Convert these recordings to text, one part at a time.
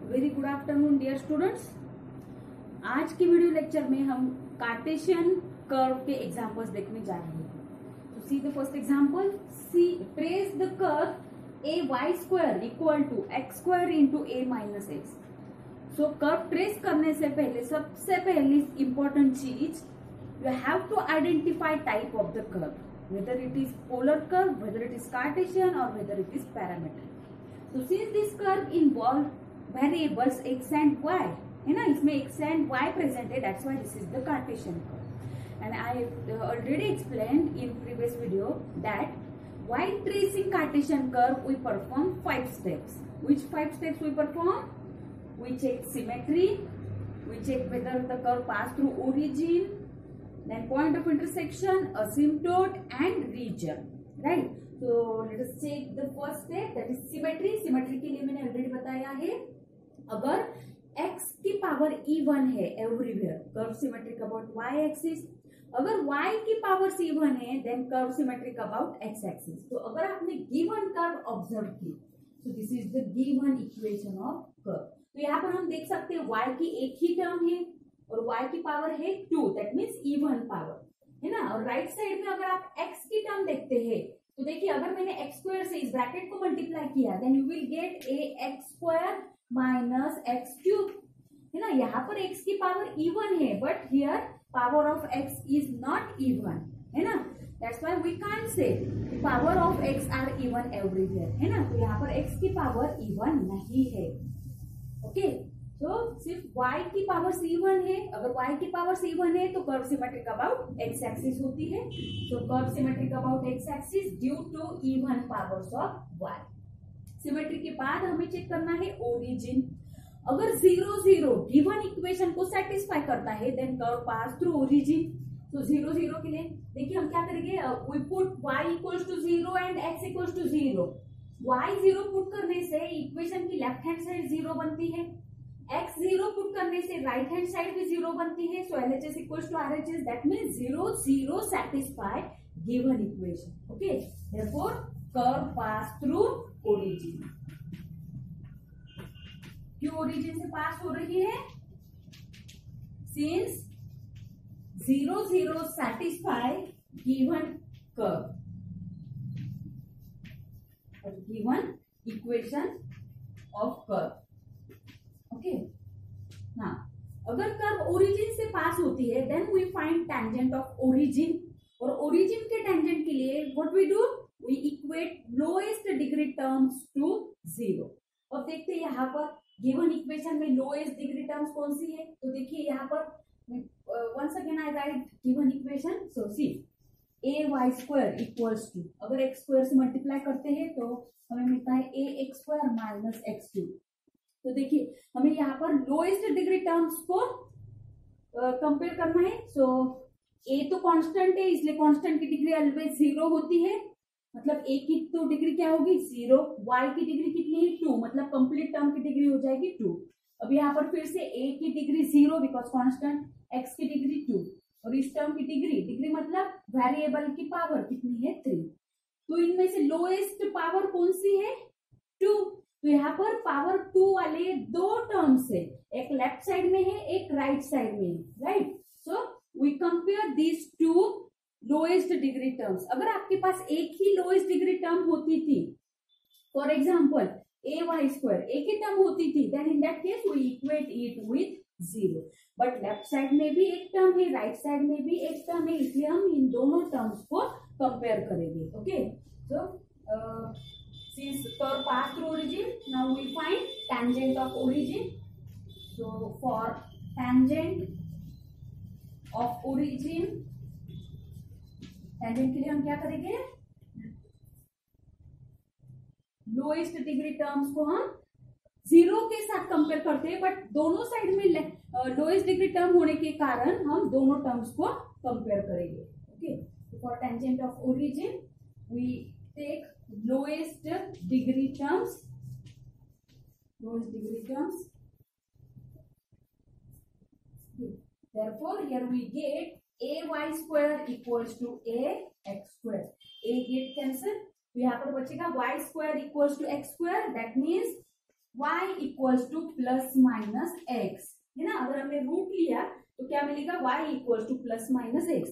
Very good afternoon dear students. आज के video lecture में हम कार्टेशियन कर्व के एग्जांपल्स देखने जा रहे हैं। तो see the first example, see trace the curve a y square equal to x square into a minus x. So curve trace करने से पहले सबसे पहली इंपॉर्टेंट चीज, you have to identify type of the curve, whether it is polar curve, whether it is Cartesian or whether it is parametric. So since this curve involve variables x and y, है ना, इसमें x and y present है, that's why this is the Cartesian curve. And I already explained in previous video that while tracing Cartesian curve we perform 5 steps. Which 5 steps we perform? We check symmetry, we check whether the curve pass through origin, then point of intersection, asymptote and region, right? So let us check the first step, that is symmetry. Symmetry के लिए मैंने already बताया है, अगर x की power e1 है everywhere, curve symmetric about y axis. अगर y की पावर c1 है, then curve symmetric about x axis. तो अगर आपने given curve observe की, so this is the given equation of curve. तो यहाँ पर हम देख सकते हैं y की एक ही टर्म है और y की पावर है 2, दैट मीन्स इवन पावर, है ना। और राइट साइड में अगर आप x की टर्म देखते हैं तो देखिए, अगर मैंने x स्क्वायर से इस ब्रैकेट को मल्टीप्लाई किया, then you will get a x square minus x cube, है ना। यहाँ पर x की पावर इवन है, but here power of x is not even, है ना। That's why we can't say power of x are even everywhere, है ना। तो यहाँ पर x की पावर इवन नहीं है, ओके। तो सिर्फ y की पावर c1 है, अगर y की पावर c1 है तो curve symmetric about x axis होती है। तो curve symmetric about x axis due to even powers of y। Symmetry के बाद हमें चेक करना है ओरिजिन। अगर 0 0 गिवन इक्वेशन को सेटिस्फाई करता है, then curve pass through origin. तो 0 0 के लिए देखिए हम क्या करेंगे, we put y equals to 0 and x equals to 0। y 0 put करने से इक्वेशन की लेफ्ट हैंड साइड 0 बनती है, x 0 पुट करने से राइट हैंड साइड भी 0 बनती है। So LHS equals to RHS, that means 0 0 satisfy given equation, okay. Therefore curve pass through origin. क्यों ओरिजिन से पास हो रही है? Since 0 0 satisfy given curve, given equation of curve, okay. ना अगर कर्व ओरिजिन से पास होती है, then we find tangent of origin. और ओरिजिन के टेंजेंट के लिए what we do, we equate lowest degree terms to 0। अब देखते हैं यहाँ पर गिवन इक्वेशन में लोएस्ट डिग्री टर्म्स कौन सी है। तो देखिए यहाँ पर once again I write given equation. So see a y square equals to, अगर एक्स स्क्वायर से मल्टीप्लाई करते हैं तो हमें मिलता है a x square minus x cube. तो देखिए हमें यहाँ पर लोएस्ट डिग्री टर्म्स को कंपेयर करना है। सो ए तो कांस्टेंट है, इसलिए कांस्टेंट की डिग्री ऑलवेज 0 होती है, मतलब ए की तो डिग्री क्या होगी 0, y की डिग्री कितनी है 2, मतलब कंप्लीट टर्म की डिग्री हो जाएगी 2। अब यहाँ पर फिर से a की डिग्री 0 बिकॉज कांस्टेंट, x की डिग्री 2 और इस टर्म की डिग्री मतलब वेरिएबल की पावर कितनी है 3। तो इनमें से लोएस्ट पावर कौन सी है 2। तो यहाँ पर पावर 2 वाले दो टर्म्स है, एक लेफ्ट साइड में है एक राइट साइड में है, right. So we compare these to lowest degree terms. अगर आपके पास एक ही लोएस्ट डिग्री टर्म होती थी, for example a y square एक ही टर्म होती थी, then in that case we equate it with 0। But left side में भी एक टर्म है, राइट साइड में भी एक टर्म है, इसलिए हम इन दोनों टर्म्स को कंपेयर करेंगे, okay. So since curve pass through origin, now we find tangent of origin. So for tangent of origin, tangent के लिए हम क्या करेंगे, लोएस्ट डिग्री टर्म्स को हम 0 के साथ कंपेयर करते हैं, बट दोनों साइड में लोएस्ट डिग्री टर्म होने के कारण हम दोनों टर्म्स को कंपेयर करेंगे, okay. For tangent of origin we take lowest degree terms, therefore here we get ay square equals to a x square, a get cancel, तो यहाँ पर बचेगा y square equals to x square, that means y equals to plus minus x, है ना। अगर हमने root लिया तो क्या मिलेगा, y equals to plus minus x.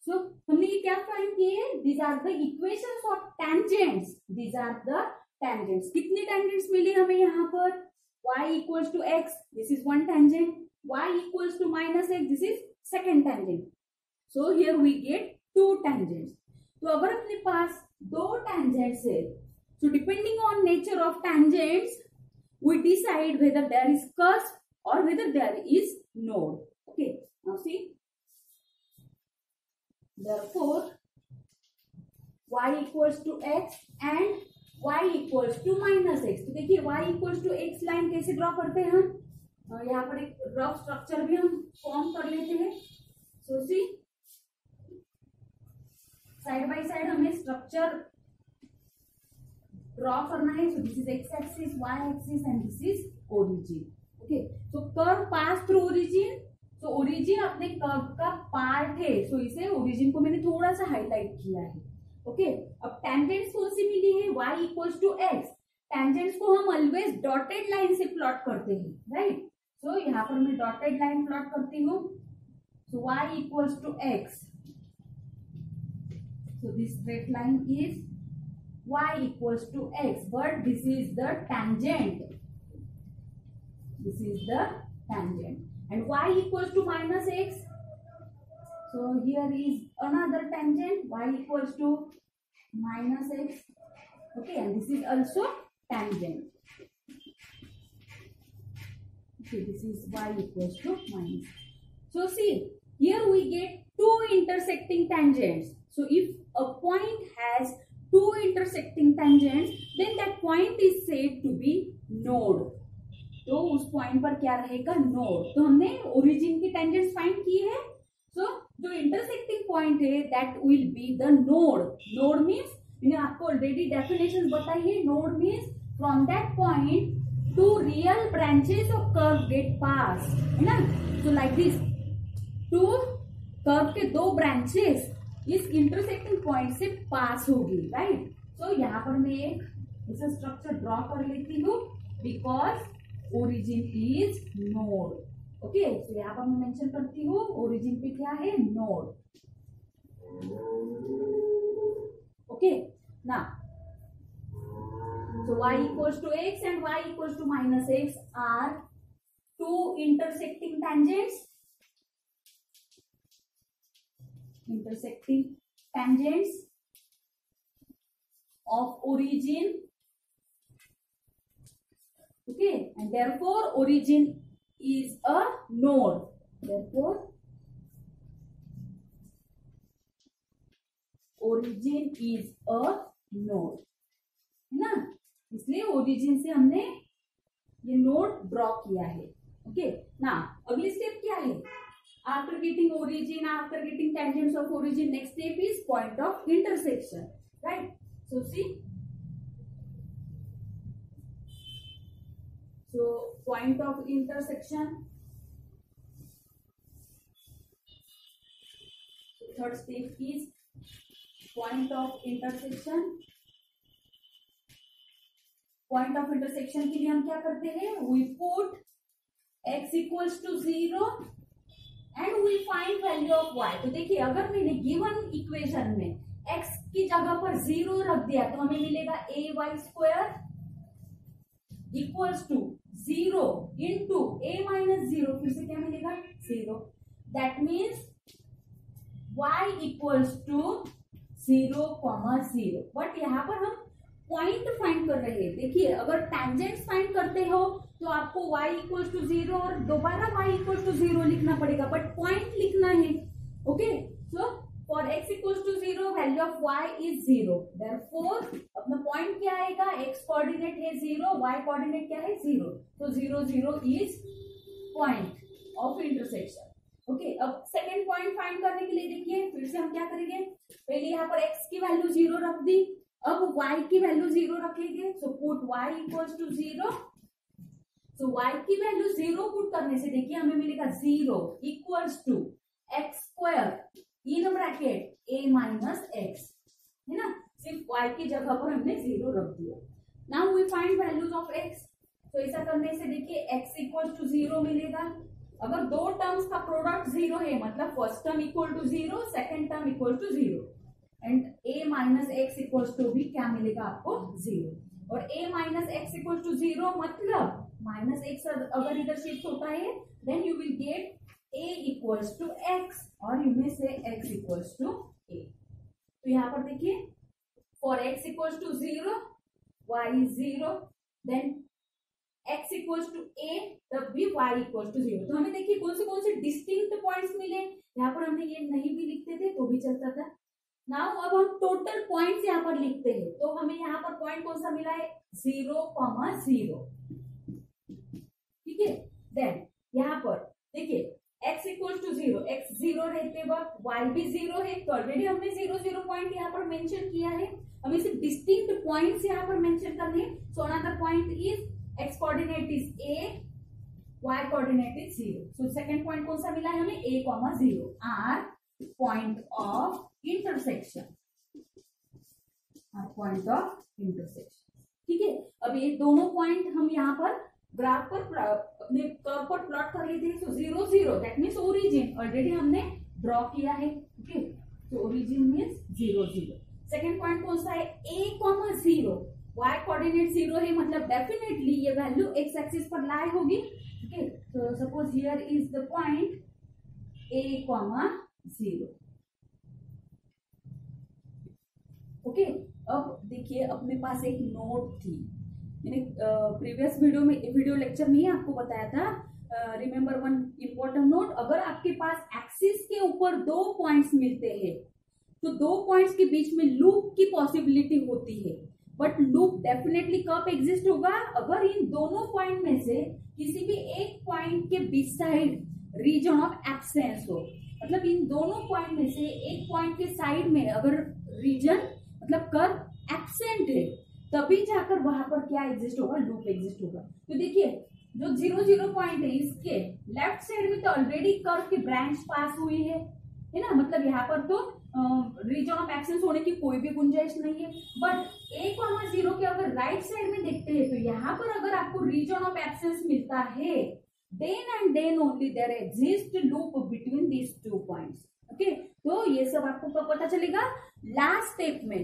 So हमने ये क्या फाइंड किए, these are the equations of tangents, these are the tangents. कितने टेंजेंट्स मिले हमें यहाँ पर, y equals to x, this is one tangent, y equals to minus x, this is second tangent. So here we get two tangents. तो अगर अपने पास दो tangents है, so depending on nature of tangents we decide whether there is cusp or whether there is node. Okay, now see, therefore y equals to x and y equals to minus x। तो देखिए y equals to x line कैसे draw करते हैं हम, यहाँ पर एक rough structure भी हम फॉर्म कर लेते हैं। So see, side by side हमें स्ट्रक्चर ड्रॉ करना है। So this is x axis, y axis and this is origin. Okay, so curve pass through origin, so origin अपने कर्व का पार्ट है, सो इसे ओरिजिन को मैंने थोड़ा सा हाईलाइट किया है। ओके, अब टेंजेंट्स कौन सी मिली है, y equals to x. Tangents को हम ऑलवेज डॉटेड लाइन से प्लॉट करते हैं, राइट। सो यहाँ पर मैं डॉटेड लाइन प्लॉट करती हूँ। So y equals to x, so this straight line is y equals to x, but this is the tangent, this is the tangent, and y equals to minus x, so here is another tangent, y equals to minus x, okay, and this is also tangent, okay, this is y equals to minus. So see, here we get two intersecting tangents. So if a point has two intersecting tangents, then that point is said to be node. तो उस point पर क्या रहेगा, node. तो हमने origin की tangents find की है। सो जो इंटरसेक्टिंग पॉइंट है that will be the node. Node means, मैंने आपको ऑलरेडी डेफिनेशन बताई है, node means from that point two real branches of curve get pass, है ना। So like this, two curve के दो ब्रांचेस इस इंटरसेक्टिंग पॉइंट से पास होगी, राइट। सो यहाँ पर मैं एक ऐसा स्ट्रक्चर ड्रॉ कर लेती हूँ, because origin is node. Okay, तो यहाँ पर मैं मेंशन करती हूँ ओरिजिन पे क्या है, नोड। ओके, ना so y equals to x and y equals to minus x are two intersecting tangents, of origin, okay, and therefore origin is a node, therefore origin is a node, है ना। इसलिए origin से हमने ये node draw किया है। Okay, ना अगली स्टेप क्या है, after getting origin, after getting tangents of origin, next step is point of intersection, right. So see, so point of intersection, third step is point of intersection। Point of intersection के लिए हम क्या करते हैं, we put x equals to 0 and we find value of y। तो देखिए, अगर मैंने गिवन इक्वेशन में x की जगह पर 0 रख दिया तो हमें मिलेगा ay square equals to 0 into a minus 0, फिर से क्या मिलेगा, 0। That means y equals to 0,0। But यहाँ पर हम पॉइंट फाइंड कर रहे हैं। देखिए, अगर टेंजेंट्स फाइंड करते हो तो आपको y इक्वल्स टू 0 और दोबारा y इक्वल्स टू 0 लिखना पड़ेगा, बट पॉइंट लिखना है। Okay, so for x equals to 0 value of y is 0, therefore अपना पॉइंट क्या आएगा, x कोऑर्डिनेट है 0, y कोऑर्डिनेट क्या है 0, तो 0 0 is point of intersection. Okay, अब सेकेंड पॉइंट फाइंड करने के लिए देखिए, फिर से हम क्या करेंगे, पहले यहाँ पर x की वैल्यू 0 रख दी, अब y की वैल्यू 0 रखेंगे। So put y equals to 0। So y की वैल्यू 0 पुट करने से देखिए हमें मिलेगा 0 equals to x square in bracket a minus x, है ना। सिर्फ y की जगह पर हमने 0 रख दिया। Now we find values of x। तो ऐसा करने से देखिए x इक्वल टू 0 मिलेगा। अगर दो टर्म्स का प्रोडक्ट 0 है मतलब first term equal to 0, second term equal to 0 and a minus x equal to भी क्या मिलेगा आपको 0। और a minus x equal to 0 मतलब माइनस एक्स अगर इधर शिफ्ट होता है then you will get a equals to x और यू में से x इक्वल्स टू a। तो यहाँ पर देखिए for x equals to 0 y is 0 then x equals to a तब भी y इक्वल्स टू 0। तो हमें देखिए कौन से डिस्टिंक्ट पॉइंट्स मिले। यहाँ पर हमने ये नहीं भी लिखते थे तो भी चलता था। नाउ अब हम टोटल पॉइंट्स यहाँ पर लिखते हैं तो हमें यहाँ पर पॉइंट कौन सा मिला है 0,0। ठीक है देन यहाँ पर देखिए x इक्वल टू 0, x 0 रहते वक्त y भी 0 है तो ऑलरेडी हमने 0,0 पॉइंट यहाँ पर मेंशन किया है। हमें सिर्फ डिस्टिंक्ट पॉइंट्स यहाँ पर मेंशन करने हैं। So another point is x coordinate is a, y coordinate is 0। So second point कौन सा मिला है हमें a, 0 are point of intersection, point of intersection. ठीक है अब ये दोनों पॉइंट हम यहाँ पर ग्राफ पर अपने कर्व पर प्लॉट कर लेते हैं। सो 0, 0 दैट मीन्स ओरिजिन ऑलरेडी हमने ड्रॉ किया है। ओके तो ओरिजिन मीन्स 0, 0। सेकेंड पॉइंट कौन सा है a, 0 y कोऑर्डिनेट 0 है मतलब डेफिनेटली ये वैल्यू x एक्सिस पर लाई होगी। ओके तो suppose here is the point a, 0। Okay अब देखिए अपने पास एक नोट थी, मैंने प्रीवियस वीडियो लेक्चर में ही आपको बताया था। रिमेम्बर वन इंपॉर्टेंट नोट, अगर आपके पास एक्सिस के ऊपर दो पॉइंट्स मिलते हैं तो दो पॉइंट्स के बीच में लूप की पॉसिबिलिटी होती है बट लूप डेफिनेटली कब एग्जिस्ट होगा अगर इन दोनों पॉइंट में से किसी भी एक पॉइंट के बीच साइड रीजन ऑफ एब्सेंस हो। मतलब इन दोनों पॉइंट में से एक पॉइंट के साइड में अगर रीजन मतलब कर्व एब्सेंट है तभी जाकर वहां पर क्या एग्जिस्ट होगा लूप एग्जिस्ट होगा। तो देखिए जो 0, 0 पॉइंट है इसके लेफ्ट साइड में तो ऑलरेडी कर्व की ब्रांच पास हुई है ना, मतलब यहाँ पर तो रीजन ऑफ एब्सेंस होने की कोई भी गुंजाइश नहीं है। बट a, 0 के अगर राइट साइड में देखते हैं तो यहाँ पर अगर आपको रीजन ऑफ एब्सेंस मिलता है then and then only there exists loop between these two points। Okay तो ये सब आपको कब पता चलेगा लास्ट स्टेप में,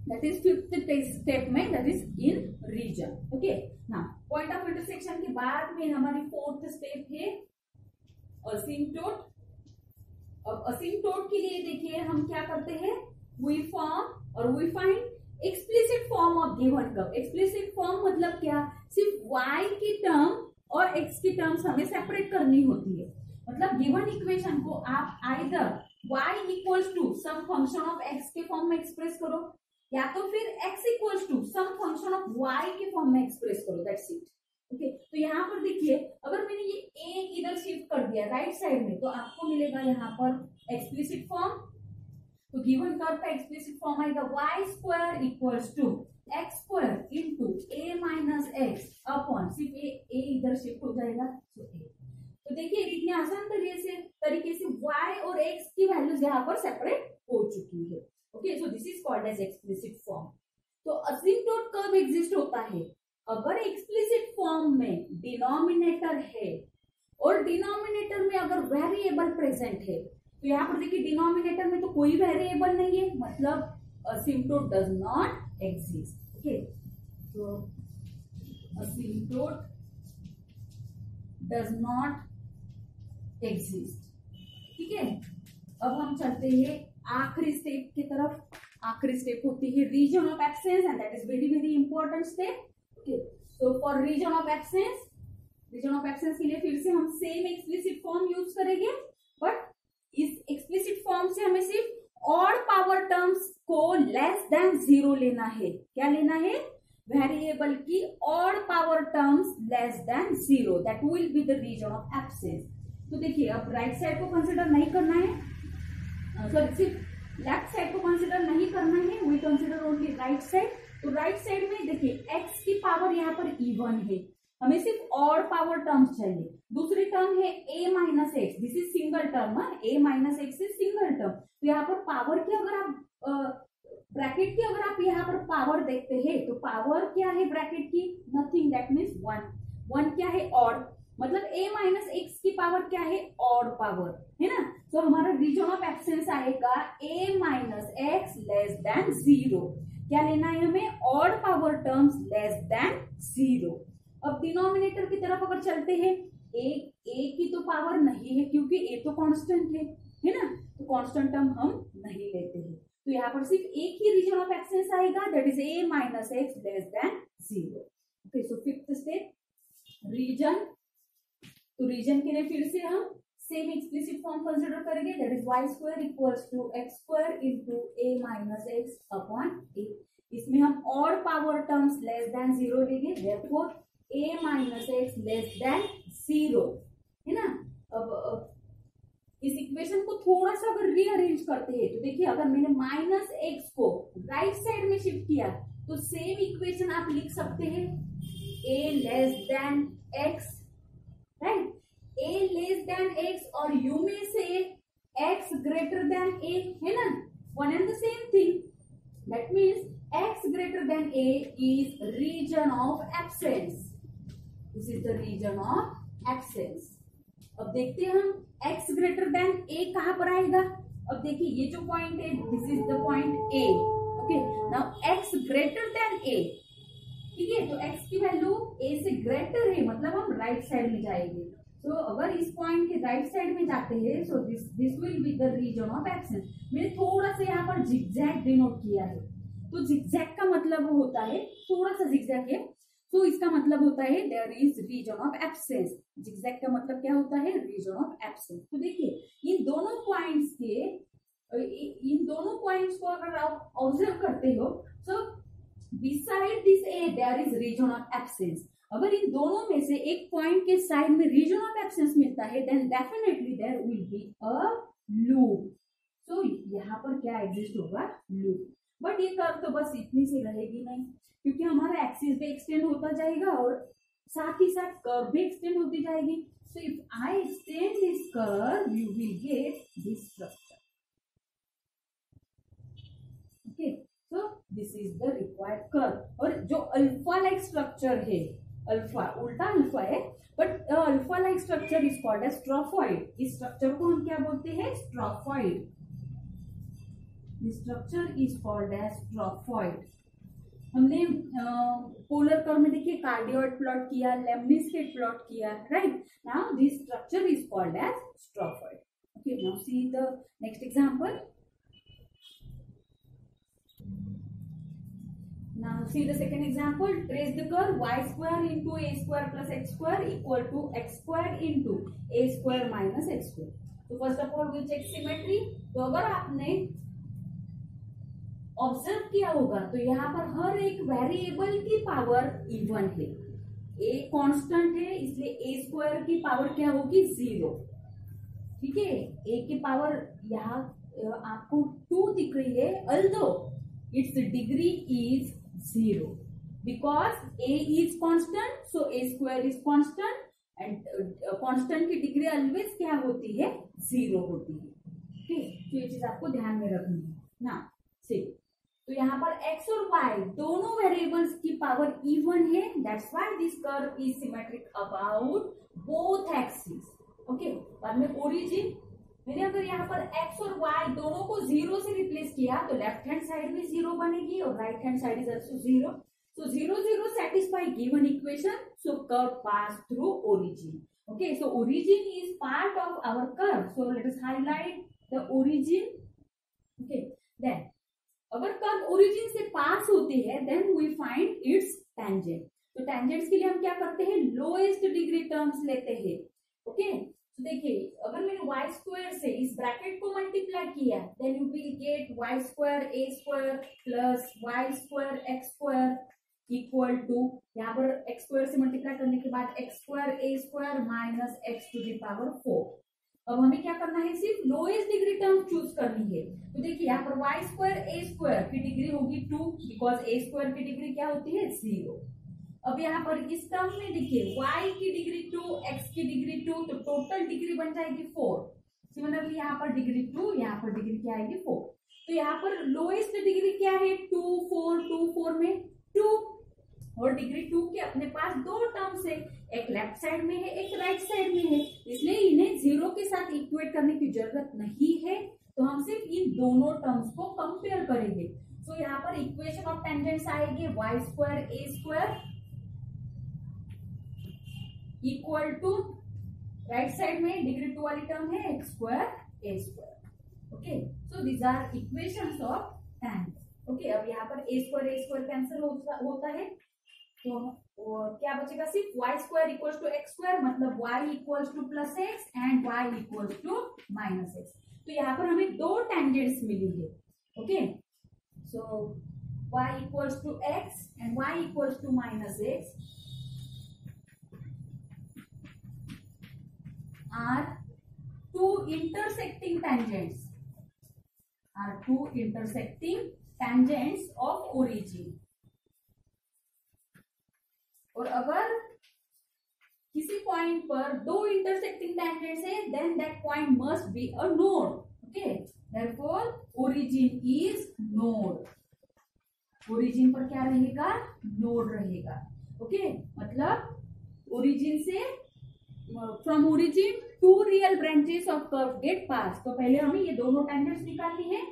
दैट इज फिफ्थ स्टेप में, that is in region. Okay ना पॉइंट ऑफ इंटरसेक्शन के बाद में हमारी फोर्थ स्टेप है असिम्प्टोट। अब असिम्प्टोट के लिए देखिए हम क्या करते हैं वी फॉर्म और we find explicit form of given curve. Explicit form मतलब क्या सिर्फ y की टर्म और x की टर्म्स हमें सेपरेट करनी होती है। मतलब गिवन इक्वेशन को आप either y equals to some function of x के फॉर्म में एक्सप्रेस करो या तो फिर x equals to some function of y के फॉर्म में एक्सप्रेस करो, दैट्स इट। ओके तो यहाँ पर देखिए अगर मैंने ये a इधर शिफ्ट कर दिया राइट साइड में तो आपको मिलेगा यहाँ पर एक्सप्लिसिट फॉर्म। तो गिवन कर्व का एक्सप्लिसिट फॉर्म आएगा y square equals to x square into a minus x upon सिर्फ ए इधर शिफ्ट हो जाएगा तो ए। तो देखिए इतने आसान तरीके से y और x की वैल्यूज यहाँ पर सेपरेट हो चुकी है। Okay so this is called as explicit form. तो असिम्प्टोट कब एग्जिस्ट होता है अगर एक्सप्लिसिट फॉर्म में डिनोमिनेटर है और डिनोमिनेटर में अगर वेरिएबल प्रेजेंट है। तो यहाँ पर देखिए डिनोमिनेटर में तो कोई वेरिएबल नहीं है मतलब asymptote does not exist। okay so asymptote does not exist। ठीक है अब हम चलते हैं आखिरी स्टेप की तरफ। आखिरी स्टेप होती है region of absence and that is very very important step. Okay so for region of absence के लिए फिर से हम सेम एक्सप्लिसिट फॉर्म यूज करेंगे बट इस एक्सप्लिसिट फॉर्म से हमें सिर्फ ऑड पावर टर्म्स को लेस देन 0 लेना है। क्या लेना है वेरिएबल की odd power terms less than 0 that will be the region of absence. तो देखिए अब राइट साइड को कंसिडर नहीं करना है, सॉरी सिर्फ लेफ्ट साइड को कंसिडर नहीं करना है, we consider only right side. तो राइट साइड में देखिए x की पावर यहाँ पर इवन है, हमें सिर्फ ऑड पावर टर्म्स चाहिए। दूसरी टर्म है a minus x, this is single term, a minus x is single term. तो यहाँ पर पावर की अगर आप ब्रैकेट की अगर आप यहाँ पर पावर देखते हैं तो पावर क्या है ब्रैकेट की, नथिंग, दैट मीन्स 1। 1 क्या है, ऑड, मतलब a माइनस एक्स की पावर क्या है, ऑड पावर, है ना। तो हमारा रीजन ऑफ एब्सेंस आएगा a minus x less than 0। क्या लेना है हमें, odd power terms less than 0। अब डिनोमिनेटर की तरफ अगर चलते हैं, a की तो पावर नहीं है क्योंकि a तो कांस्टेंट है ना, तो कांस्टेंट टर्म हम नहीं लेते हैं। तो यहाँ पर सिर्फ एक ही रीजन ऑफ एब्सेंस आएगा, that is a minus x less than 0। Okay, so fifth step region. तो रीजन के लिए फिर से हम सेम एक्सप्लिसिट फॉर्म कंसिडर करेंगे, that is y square equals to x square into a minus x upon a। इसमें हम odd power terms less than 0 लेंगे, therefore a minus x less than 0, है ना। अब इस इक्वेशन को थोड़ा सा अगर रीअरेंज करते हैं तो देखिए, अगर मैंने माइनस एक्स को राइट साइड में शिफ्ट किया तो सेम इक्वेशन आप लिख सकते हैं a less than x, right, a less than x और you में से x ग्रेटर देन a, है ना, one and the same thing. That means x greater than a is region of absence, this is the region of absence. अब देखते हैं हम x greater than a कहां पर आएगा। अब देखिए ये जो पॉइंट है, this is the point a, okay. Now x greater than a, ठीक है, तो x की वैल्यू a से ग्रेटर है, मतलब हम राइट साइड में जाएंगे। तो अगर इस पॉइंट के राइट साइड में जाते हैं, so this will be the region of absence. मैंने थोड़ा सा यहाँ पर जिगजैग डिनोट किया है, तो जिगजैग का मतलब होता है, थोड़ा सा जिगजैग है, तो इसका मतलब होता है there is region of absence. Zigzag का मतलब क्या होता है, रीजन ऑफ एब्सेंस। तो देखिए इन दोनों पॉइंट्स को अगर आप ऑब्जर्व करते हो, so beside this a there is region of absence. अगर इन दोनों में से एक पॉइंट के साइड में रीजन ऑफ एब्सेंस मिलता है, then definitely there will be a loop. So यहाँ पर क्या एग्जिस्ट होगा, लूप। बट ये कर्व तो बस इतनी सी रहेगी नहीं, क्योंकि हमारा एक्सिस भी एक्सटेंड होता जाएगा और साथ ही साथ कर्व भी एक्सटेंड होती जाएगी। So if I extend this curve you will get this structure, okay. So this is the required curve. और जो अल्फा लाइक स्ट्रक्चर है, अल्फा उल्टा अल्फा है, but alpha like structure is called as strophoid. इस structure को हम क्या बोलते हैं, strophoid. This structure is called as strophoid. हमने पोलर कर्व में देखिए कार्डियोइड प्लॉट किया, लेमनिस्केट प्लॉट किया, right. Now this structure is called as strophoid. Okay, now see the next example. Now see the second example. Trace the curve y square into a square plus x square equal to x square into a square minus x square. तो first of all we check symmetry. तो अगर आपने observe किया होगा तो यहाँ पर हर एक वेरिएबल की पावर इवन है, a कांस्टेंट है, इसलिए a स्क्वायर की पावर क्या होगी, 0, ठीक है। a की पावर यहाँ आपको 2 दिख रही है, although its degree is 0 because a is constant, so a square is constant and constant की डिग्री ऑलवेज क्या होती है, 0 होती है, ठीक। तो ये चीज आपको ध्यान में रखनी है ना। सी, तो यहाँ पर x और y दोनों वेरिएबल्स की पावर इवन है, that's why this curve is symmetric about both axis, okay. बाद में ओरिजिन, मैंने अगर यहाँ पर x और y दोनों को 0 से रिप्लेस किया तो लेफ्ट हैंड साइड भी 0 बनेगी और right hand side is also 0। So 0 0 satisfy given equation, so curve pass through origin, okay। So origin is part of our curve, so let us highlight the origin, okay। Then अगर curve origin से pass होती है then we find its tangent. तो tangents के लिए हम क्या करते हैं, लोएस्ट डिग्री टर्म्स लेते हैं, ओके। तो देखिए अगर मैंने y स्क्वायर से इस ब्रैकेट को मल्टीप्लाई किया then you will get y square a square plus y square x square equal to, यहाँ पर x स्क्वायर से मल्टीप्लाई करने के बाद x square a square minus x to the power 4। अब हमें क्या करना है, सिर्फ लोएस्ट डिग्री टर्म चूज करनी है। तो देखिए यहाँ पर y स्क्वायर a स्क्वायर की डिग्री होगी 2 बिकॉज a स्क्वायर की डिग्री क्या होती है, 0। अब यहाँ पर इस टर्म में देखिए y की डिग्री 2, x की डिग्री 2, तो टोटल डिग्री बन जाएगी 4। सिमिलरली यहाँ पर डिग्री 2, यहाँ पर डिग्री क्या आएगी 4। तो यहाँ पर लोएस्ट डिग्री क्या है 2 4 2 4 में 2 और डिग्री 2 के अपने पास दो टर्म्स है, एक लेफ्ट साइड में है एक राइट साइड में है, इसलिए इन्हें जीरो के साथ इक्वेट करने की जरूरत नहीं है। तो हम सिर्फ इन दोनों टर्म्स को कंपेयर करेंगे। तो यहाँ पर इक्वेशन ऑफ टेंजेंट्स आएगी y square a square equal to right side में डिग्री 2 वाली टर्म है x square a square. Okay, so these are equations of tangent. Okay, अब यहाँ पर a स्क्वायर कैंसिल होता है, तो क्या बचेगा सिर्फ y square equals to x square, मतलब y equals to plus x and y equals to minus x. तो यहाँ पर हमें दो टेंजेंट्स मिली है। Okay, so y equals to x and y equals to minus x are two intersecting tangents of origin। और अगर किसी पॉइंट पर दो इंटरसेक्टिंग टेंजेंट्स है, then that point must be a node. Okay, therefore origin is node. Origin पर क्या रहेगा? Node रहेगा। ओके, मतलब ओरिजिन से from origin to real branches of curve get pass. तो पहले हमें ये दोनों टेंजेंट्स निकालनी है।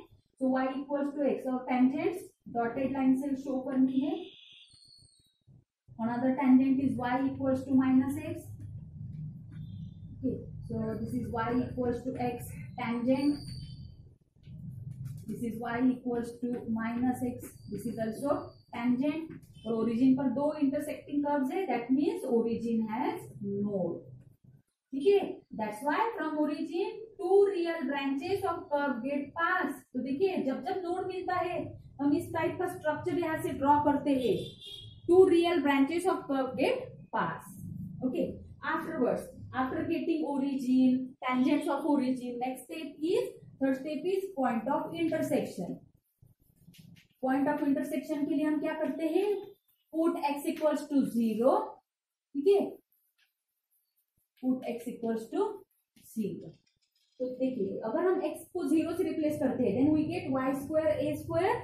तो y इक्वल्स टू x और टेंजेंट्स डॉटेड लाइन से शो करनी है। Another tangent is y equals to minus x. Okay, so this is y equals to x tangent. This is y equals to minus x. This is also tangent. और origin पर दो intersecting curves है, that means origin has node. ठीक है, that's why from origin two real branches of curve get pass। तो देखिए जब जब नोड मिलता है हम इस टाइप का स्ट्रक्चर यहाँ से ड्रॉ करते हैं। Two real branches of curve get pass। Okay, afterwards, after getting origin, tangents of origin, third step is point of intersection। Point of intersection के लिए हम क्या करते हैं? Put x equals to 0। ठीक है, put x equals to 0। तो देखिए अगर हम x को 0 से रिप्लेस करते हैं, then we get y square a square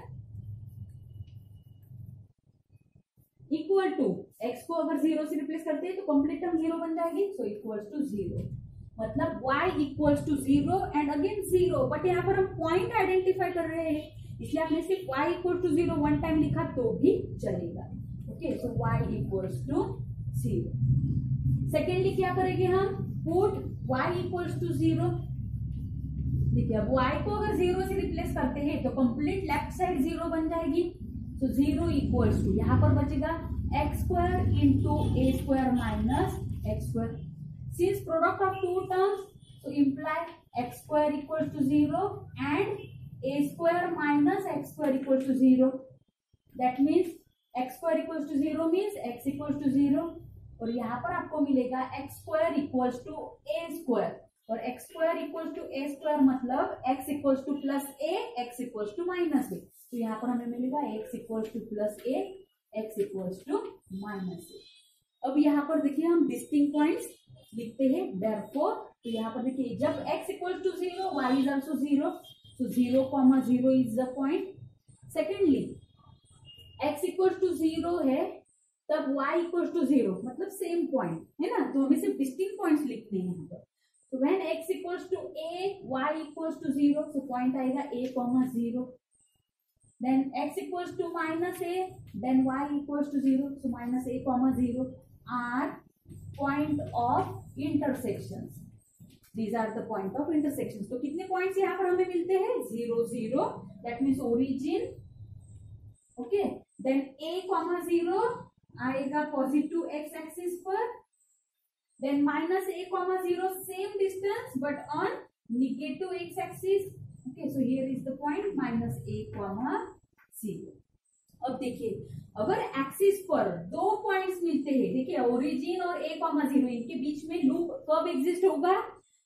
equal to x को अगर 0 से रिप्लेस करते हैं तो कंप्लीट टर्म 0 बन जाएगी। सो इक्वल्स टू 0, मतलब y equals to 0 and again 0। But यहाँ पर हम पॉइंट आइडेंटिफाई कर रहे हैं, इसलिए आपने सिर्फ y equal to 0 one time लिखा तो भी चलेगा। Okay, so y equals to 0। Secondly क्या करेंगे हम? Put y equals to 0। देखिए अब y को अगर 0 से रिप्लेस करते हैं तो कंप्लीट लेफ्ट साइड 0 बन जाएगी। तो 0 इक्वल्स टू यहाँ पर बचेगा x square into a square minus x square. Since product of two terms, तो imply x square equals to 0 and a square minus x square equals to 0। That means x square equals to 0 means x equals to 0। और यहाँ पर आपको मिलेगा x square equals to a square, और x square equals to a स्क्वायर मतलब x equals to plus a, x equals to minus a। तो यहाँ पर हमें मिलेगा x equals to plus a, x equals to minus a। अब यहाँ पर देखिए हम डिस्टिंक्ट पॉइंट्स लिखते हैं, देयरफॉर। तो यहाँ पर देखिए जब x equals to 0, y is also 0, so 0, 0 is the point. Secondly x equals to 0 है तब y इक्वल्स टू 0, मतलब सेम पॉइंट है ना, तो हमें सिर्फ डिस्टिंक्ट पॉइंट्स लिखने हैं यहाँ पर। तो when x equals to a, y equals to 0, तो पॉइंट आएगा a, 0। Then x equals to minus a, then y equals to 0. So minus a, 0 are point of intersections. These are the point of intersections. तो कितने points यहाँ पर हमें मिलते हैं? 0, 0. That means origin. Okay. Then a, 0 आएगा positive x axis पर. Then minus a, 0 same distance but on negative x axis. Okay, so here is the point minus a, 0। अब देखिए अगर एक्सिस पर दो पॉइंट्स मिलते हैं, देखिए ओरिजिन और a, 0 इनके बीच में लूप कब एग्जिस्ट होगा?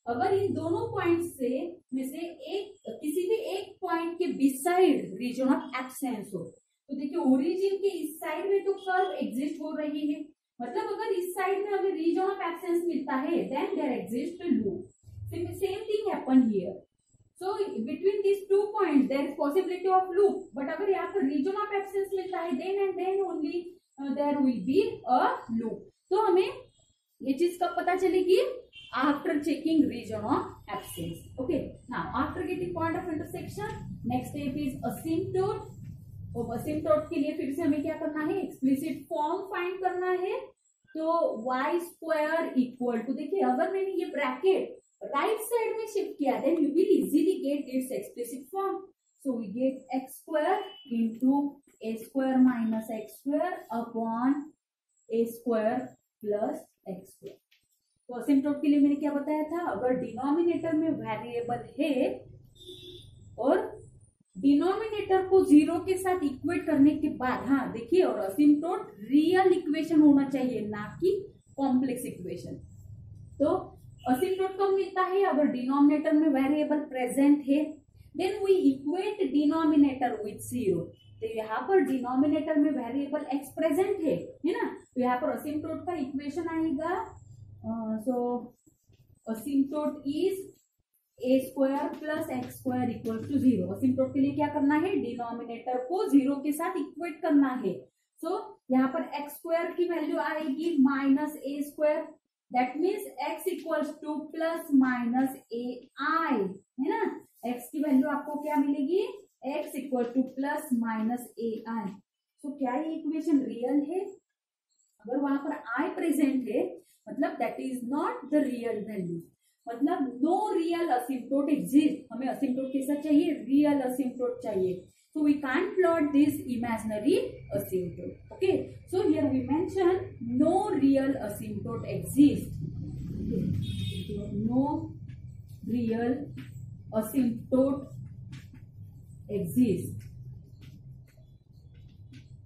अगर इन दोनों पॉइंट्स में से एक किसी भी एक पॉइंट के बिसाइड रीजन ऑफ एब्सेंस हो, तो देखिए ओरिजिन के इस साइड में तो कर्व एग्जिस्ट हो रही है, मतलब अगर इस साइड में हमें रीजन ऑफ एब्सेंस मिलता है then there exist loop. Same thing happen here. So between this 2 points there is possibility of loop, but अगर यहाँ पर रीजन ऑफ एब्सेंस मिलता है then and then only there will be a loop. तो हमें ये चीज कब पता चलेगी? After checking region of absence. Okay, now after getting point of intersection, next step is asymptote. और असिम्पटोट के लिए फिर से हमें क्या करना है? एक्सप्लिसिट फॉर्म फाइंड करना है। तो y स्क्वायर इक्वल टू, देखिए अगर मैंने ये ब्रैकेट राइट साइड में शिफ्ट किया then you will easily get its explicit form. So we get x square into a square minus x square upon a square plus x square. तो asymptote के लिए मैंने क्या बताया था? अगर डिनोमिनेटर में वेरिएबल है और डिनोमिनेटर को 0 के साथ इक्वेट करने के बाद, हाँ देखिए, और असिम्पटोट रियल इक्वेशन होना चाहिए, ना कि कॉम्प्लेक्स इक्वेशन। तो असिम्पटोट कब मिलता है? अगर डिनोमिनेटर में वेरिएबल प्रेजेंट है, then we equate denominator with 0। तो यहाँ पर डिनोमिनेटर में वेरिएबल x प्रेजेंट है ना, तो यहाँ पर असिम्पटोट का इक्वेशन आएगा। So asymptote is a square plus x square equal to 0। Asymptote के लिए क्या करना है? डिनोमिनेटर को 0 के साथ इक्वेट करना है। सो यहाँ पर एक्स स्क्वायर की वैल्यू आएगी minus a square, that means x equals to plus minus a i, है ना। एक्स की वैल्यू आपको क्या मिलेगी? X equal to plus minus a i. So क्या ये इक्वेशन रियल है? अगर वहां पर आई प्रेजेंट है मतलब that is not the real value, मतलब नो रियल असिम्पटोट एग्जिस्ट। हमें असिम्पटोट कैसा चाहिए? रियल असिम्पटोट चाहिए। So we can't plot this imaginary asymptote. Okay, so here we mention no real asymptote exist. No real asymptote exist.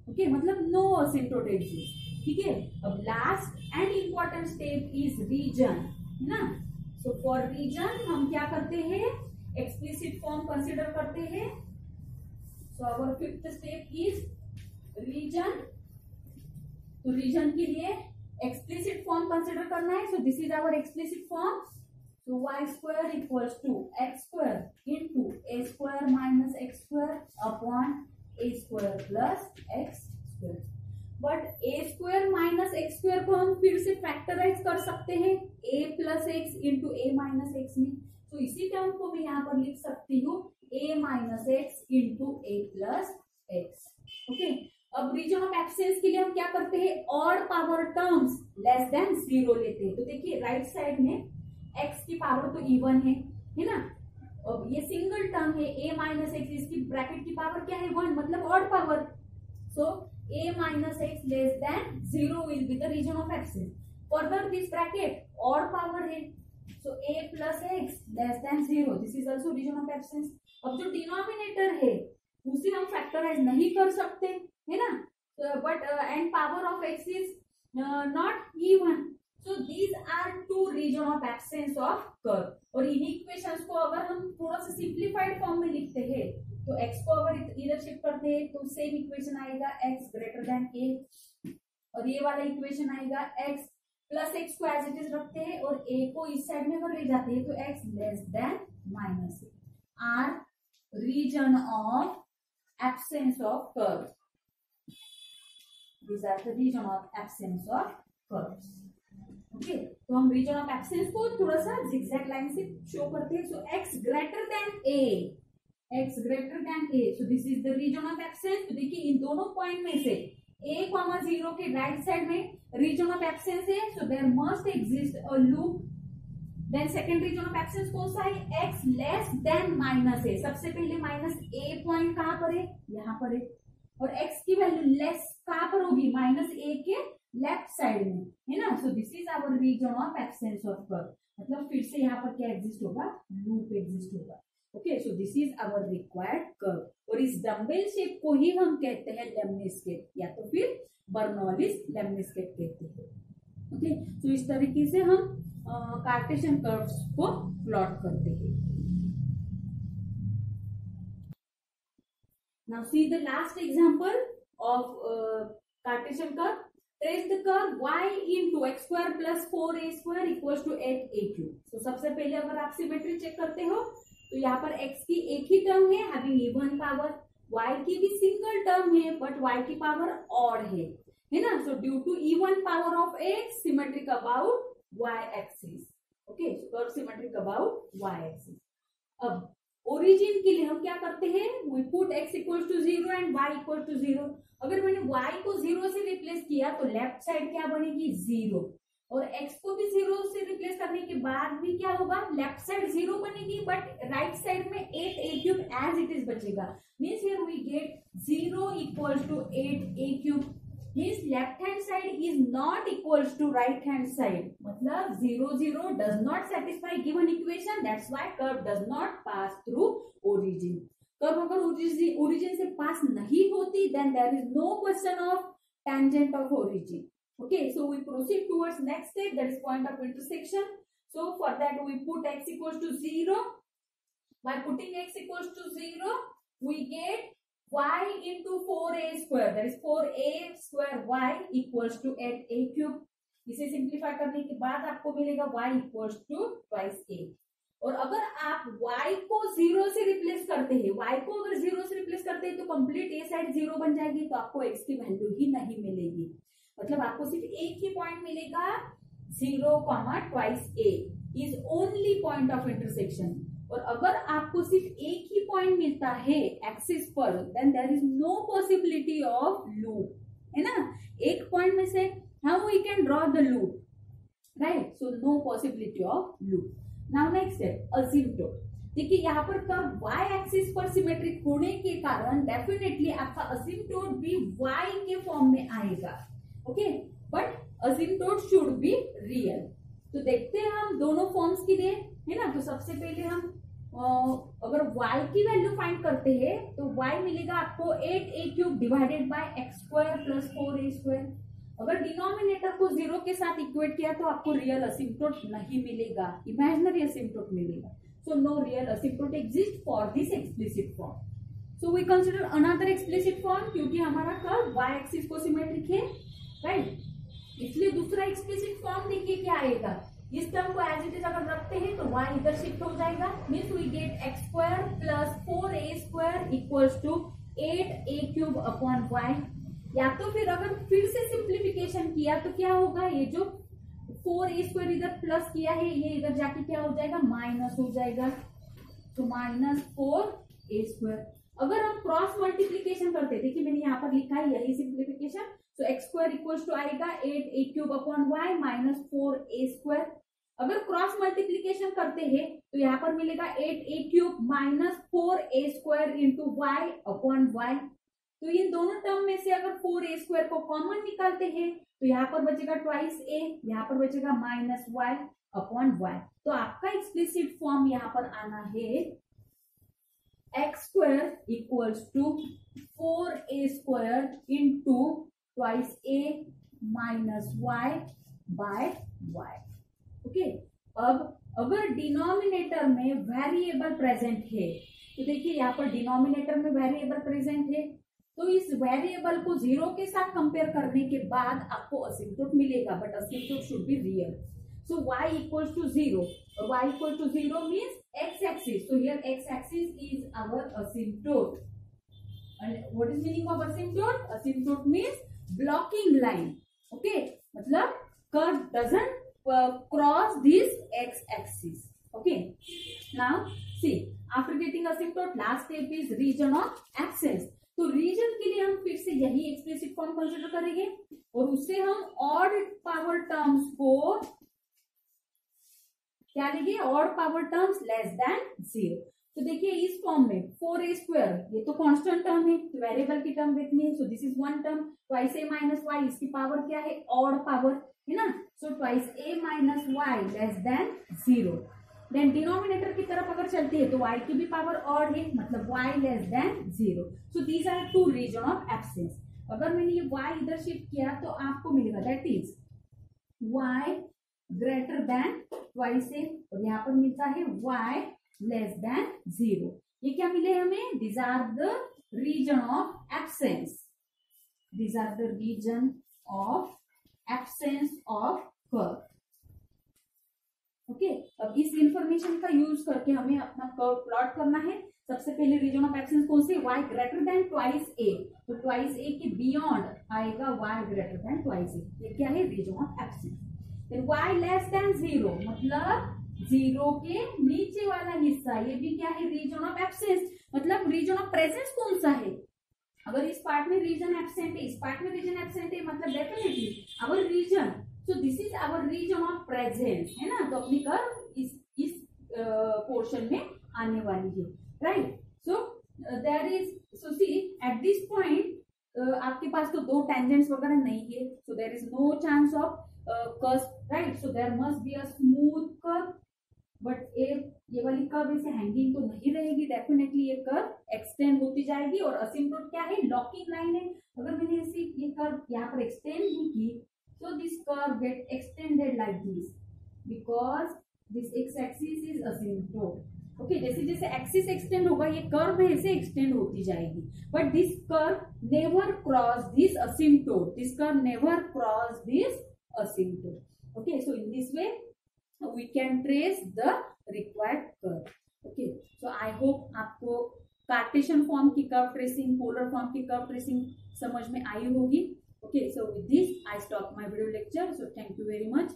Okay, मतलब no asymptote exist. ठीक है, अब last and important step is region, है ना। सो for reason हम क्या करते हैं? एक्सप्लिसिट फॉर्म कंसिडर करते हैं। So our fifth step is region. तो रीजन के लिए एक्सप्लिसिट फॉर्म कंसिडर करना है। So this is our explicit form. So y square equals to x square into a square minus x square upon a square plus x square. But a square minus x square को हम फिर से factorise कर सकते हैं a plus x into a minus x में। तो इसी टर्म को मैं यहाँ पर लिख सकती हूँ ए माइनस एक्स इंटू ए प्लस एक्स। ओके, अब रीजन ऑफ एब्सेंस के लिए हम क्या करते हैं? Odd power terms less than 0 लेते हैं। तो देखिए राइट साइड में एक्स की पावर तो इवन है ना। अब ये सिंगल टर्म है ए माइनस एक्स, इसकी ब्रैकेट की पावर क्या है? 1, मतलब odd power. So a minus x less than 0 will be the region of absence. Further this bracket odd power है, so a plus x less than 0, this is also region of absence. अब जो denominator है उसे हम factorise नहीं कर सकते, है ना, but and power of x is not even. So these are two region of absence of curve. और इन इक्वेशंस को अगर हम थोड़ा सा सिंप्लीफाइड फॉर्म में लिखते हैं तो x को अगर इधर शिफ्ट करते हैं तो सेम इक्वेशन आएगा x ग्रेटर देन a, और ये वाला इक्वेशन आएगा x प्लस एक्स को एज इट इज रखते हैं और a को इस साइड में अगर ले जाते हैं तो x less than minus a are region of absence of curve. These are the region of absence of curves. Okay, तो हम रीजन ऑफ एब्सेंस को थोड़ा सा zigzag लाइन से शो करते हैं। So x greater than a, x greater than a, so this is the region of absence. तो देखिए इन दोनों पॉइंट में से a, 0 के राइट साइड में रीजन ऑफ एब्सेंस है, so there must exist a loop. Then second region of absence कौन सा है? x less than minus a। सबसे पहले माइनस a पॉइंट कहां पर है? यहाँ पर है, और x की वैल्यू लेस कहां पर होगी? माइनस a के लेफ्ट साइड में, है ना। So this is our region of absence of curve, मतलब फिर से यहाँ पर क्या एग्जिस्ट होगा? लूप एग्जिस्ट होगा। Okay, so this is our required curve, और इस डम्बेल शेप को ही हम कहते हैं लेमनिस्केप या तो फिर बर्नौलीज लेमनिस्केप कहते हैं। ओके, सो इस तरीके से हम कार्टेशियन कर्व्स को प्लॉट करते हैं। Now see the last example of Cartesian curve. Trace the curve y into x square plus 4a square equals to 8a cube. तो सबसे पहले अगर आप सिमेट्री चेक करते हो तो यहाँ पर x की एक ही टर्म है हैविंग इवन पावर, y की भी सिंगल टर्म है बट y की पावर ऑड है ना. So due to even power of x symmetric about y axis. Okay, curve symmetric about y axis. अब ओरिजिन के लिए हम क्या करते हैं, we put x equal to 0 and y equal to 0. अगर मैंने y को 0 से रिप्लेस किया तो लेफ्ट साइड क्या बनेगी 0, और x को भी 0 से रिप्लेस करने के बाद भी क्या होगा, लेफ्ट साइड 0 बनेगी बट राइट साइड में 8a³ एज इट इज बचेगा. Means here we get 0 equal to 8a³. Means left hand side is not equals to right hand side. मतलब 0 0 does not satisfy given equation. That's why curve does not pass through origin. Curve अगर origin से pass नहीं होती then there is no question of tangent of origin. Okay, so we proceed towards next step, that is point of intersection. So for that we put x equals to 0. By putting x equals to 0, we get y into 4a square, that is 4a square y equals to 8a³. इसे simplify करने के बाद आपको मिलेगा y equals to twice a. और अगर आप y को 0 से रिप्लेस करते हैं, y को अगर 0 से रिप्लेस करते हैं तो कंप्लीट a साइड 0 बन जाएगी, तो आपको x की वैल्यू ही नहीं मिलेगी. मतलब आपको सिर्फ एक ही पॉइंट मिलेगा 0, twice a is only point of intersection. और अगर आपको सिर्फ एक ही पॉइंट मिलता है एक्सिस पर then there is no possibility of loop, है ना. एक पॉइंट में से how we can draw the loop, right. So no possibility of loop. Now next step, asymptote. देखिए यहाँ पर कर्व y एक्सिस पर सिमेट्रिक होने के कारण डेफिनेटली आपका असिम्प्टोट भी y के फॉर्म में आएगा. Okay, but asymptote should be real. तो देखते हैं हम दोनों फॉर्म्स के लिए, है ना. तो सबसे पहले हम अगर y की वैल्यू फाइंड करते हैं तो y मिलेगा आपको 8a³ divided by x² plus 4a². अगर डिनोमिनेटर को 0 के साथ इक्वेट किया तो आपको रियल असिम्प्टोट नहीं मिलेगा, इमेजिनरी असिम्प्टोट मिलेगा. So no real asymptote exist for this explicit form. So we consider another explicit form, क्योंकि हमारा कर्व y एक्सिस को सिमेट्रिक है, राइट. इसलिए दूसरा एक्सप्लिसिट फॉर्म देखिए क्या आएगा. इस टर्म को एज इट इज अगर रखते हैं तो y इधर शिफ्ट हो जाएगा. Means we get x² plus 4a² equals to 8a³ upon y. या तो फिर अगर फिर से सिंप्लीफिकेशन किया तो क्या होगा, ये जो 4a² इधर प्लस किया है ये इधर जाके क्या हो जाएगा, माइनस हो जाएगा. तो -4a². अगर हम क्रॉस मल्टीप्लीकेशन करते हैं, देखिए मैंने यहाँ पर लिखा है यही सिंप्लीफिकेशन. तो x² इक्वल्स टू आएगा 8a³ upon y minus 4a². अगर क्रॉस मल्टीप्लीकेशन करते हैं तो यहाँ पर मिलेगा 8a³ minus 4a² into y upon y. तो इन दोनों टर्म में से अगर 4a² को कॉमन निकालते हैं तो यहाँ पर बचेगा ट्वाइस a, यहाँ पर बचेगा माइनस y अपॉन y. तो आपका एक्सप्लिसिट फॉर्म यहाँ पर आना है x² equals to 4a² into twice a minus y by y. Okay, अब अगर डिनोमिनेटर में वेरिएबल प्रेजेंट है तो देखिए यहाँ पर डिनोमिनेटर में वेरिएबल प्रेजेंट है, तो इस वेरिएबल को 0 के साथ कंपेयर करने के बाद आपको असिम्प्टोट मिलेगा, but asymptote should be real. So y equals to 0 और y equal to 0 means x axis. So here x axis is our asymptote. And what is meaning of asymptote? Asymptote means blocking line. Okay, मतलब curve doesn't cross this x axis. Okay, now see, after getting asymptote, last step is region of absence. तो region के लिए हम फिर से यही explicit form consider करेंगे और उससे हम ऑड पावर टर्म्स को क्या लेंगे, odd power terms less than 0. तो देखिए इस फॉर्म में 4a² ये तो कांस्टेंट टर्म है, तो वेरिएबल की टर्म देखनी है. So this is one term. Twice a minus y, इसकी पावर क्या है, ऑड पावर, है ना. So twice a minus y less than 0. Than denominator की तरफ अगर चलती है तो y की भी पावर ऑड है, मतलब y less than 0. So these are two region of absence. अगर मैंने ये y इधर शिफ्ट किया तो आपको मिलेगा that is y greater than twice a, और यहाँ पर मिलता है y लेस देन 0. ये क्या मिले हमें, these are the region of absence. These are the region of absence of curve. Okay, अब इस इंफॉर्मेशन कंडीशन का यूज करके हमें अपना कर्व प्लॉट करना है। सबसे पहले रीजन ऑफ एब्सेंस कौन सी, y ग्रेटर देन ट्वाइस ए, तो ट्वाइस ए के बियॉन्ड आएगा y ग्रेटर देन ट्वाइस ए, ये क्या है रीजन ऑफ एब्सेंस। फिर y लेस देन 0 मतलब 0 के नीचे वाला हिस्सा, ये भी क्या है रीजन ऑफ एब्सेंस। मतलब रीजन ऑफ प्रेजेंस कौन सा है, अगर इस पार्ट में रीजन एब्सेंट है, इस पार्ट में रीजन एब्सेंट है, मतलब definitely our region, so this is our region of presence, है ना। तो अपनी कर्व इस पोर्शन में आने वाली है, right. So there is, so see at this point आपके पास तो दो टेंजेंट्स वगैरह नहीं है, so there is no chance of curve, right. So there must be a smooth curve, but ये वाली कर्व ऐसे हैंगिंग तो नहीं रहेगी, डेफिनेटली ये कर्व एक्सटेंड होती जाएगी। और असिम्प्टोट क्या है, लॉकिंग लाइन है। अगर मैंने ऐसे ये कर्व यहाँ पर एक्सटेंड भी की, so this curve get extended like this because this x-axis is asymptote. Okay, जैसे जैसे एक्सिस एक्सटेंड होगा ये कर्व ऐसे एक्सटेंड होती जाएगी, but this curve never cross this asymptote, this curve never cross this asymptote. Okay, so in this way we can trace the required curve. Okay, so I hope आपको Cartesian form की curve tracing, polar form की curve tracing समझ में आई होगी। Okay, so with this I stop my video lecture. So thank you very much.